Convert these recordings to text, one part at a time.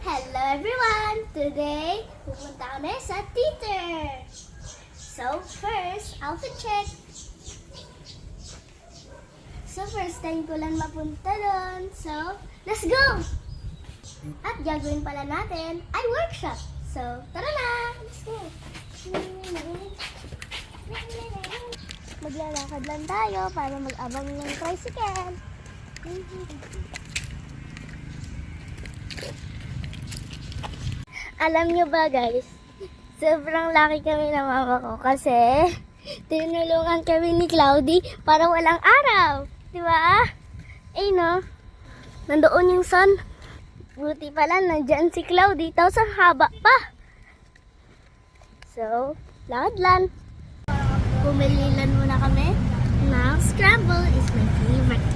Hello everyone! Today, pupunta kami sa theater. So first, outfit check. So first time ko lang mapunta doon. So, let's go! At gagawin pala natin ay workshop. So, tara na! Let's go! Maglalakad lang tayo para mag-abang ng tricycle. Alam nyo ba guys, sobrang laki kami ng mama ko kasi tinulungan kami ni Cloudy para walang araw. Diba? Eh no, nandoon yung sun. Buti pala nandyan si Cloudy, tapos ang haba pa. So, lakad lang. Bumili lang muna kami ng scramble is my favorite.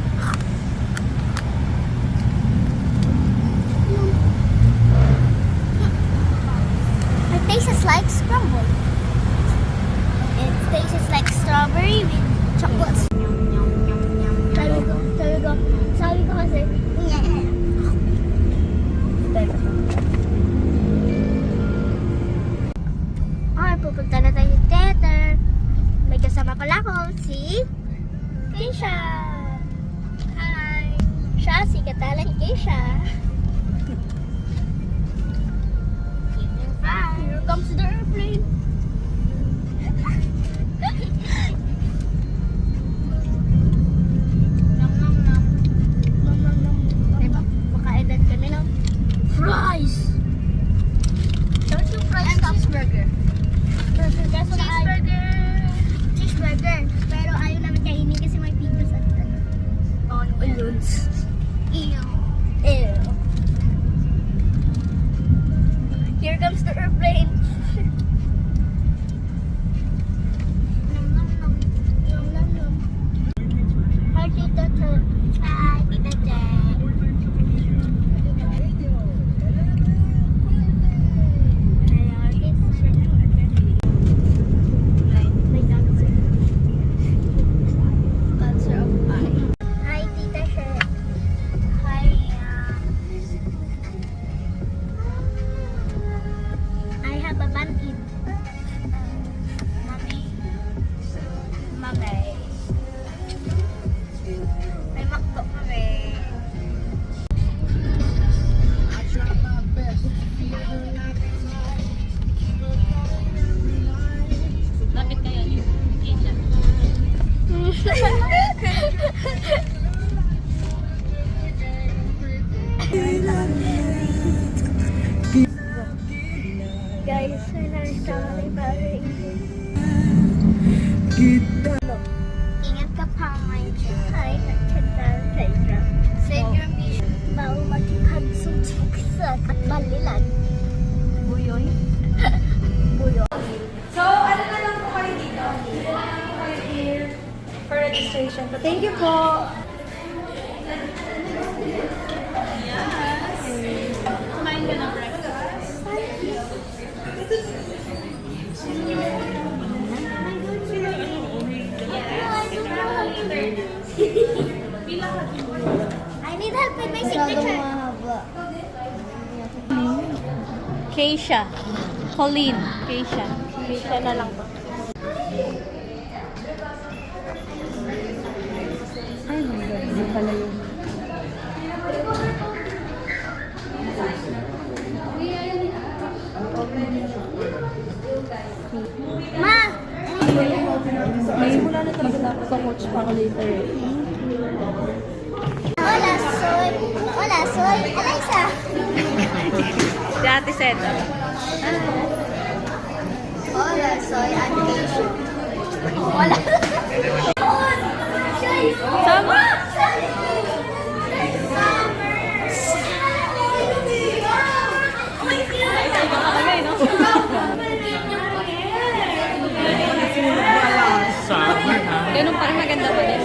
It tastes like scramble. It tastes like strawberry with chocolates. Sabi ko kasi, okay, pupunta na tayo sa theater. May kasama pala ko, si Keisha. Hi! Siya, si Katalan Keisha. Here comes the airplane. Nom nom nom. Nom nom nom. Diba? Makain kami ng fries. Don't you fries stop? Cheeseburger. Cheeseburger. Pero ayaw naman kainin kasi may pickles at onions. Ew. Ew. Here comes the airplane. Nom nom nom. Nom nom nom. Hi, Tita Che. Hi, Tita Che. Hi, Tita Che. Hi, I have a bun-in. Mommy. Mommy. May makdo kami. Bakit kayo yung Keisha? Guys, nakita ko ni Barry. Ingat ka pa ngayon. Hi, nagkandal sa Save your mission. Bago magkikagsong saksak at balilan. Buyoy? Buyo. So, ano na lang po kayo dito? Ano na lang po kayo here for registration. But thank you po. Kumain ka ng breakfast? I need help with my signature. Keisha. Colleen. Keisha. Keisha na lang po. Ay, my God. Hindi pala yun. Ma! May mula na talaga dapat sa coach pa ako later. Hola, soy Eliza. Si Ate Seta. Hola, soy Anisha. Hola. Sama! Ganun pa rin maganda pa din.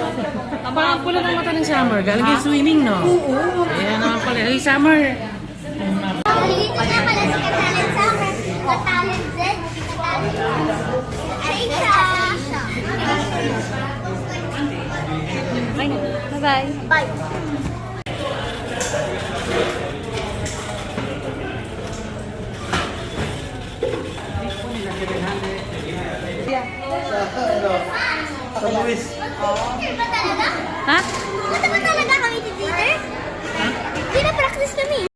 Parang pula ng mata ng Summer. Galing kayo swimming, no? Oo. Ayan naman pala. Hey, Summer! Dito na pala si Katalan Summer. Katalan Z. Katalan Aisha. Bye-bye. Bye. Ba talaga? Ha?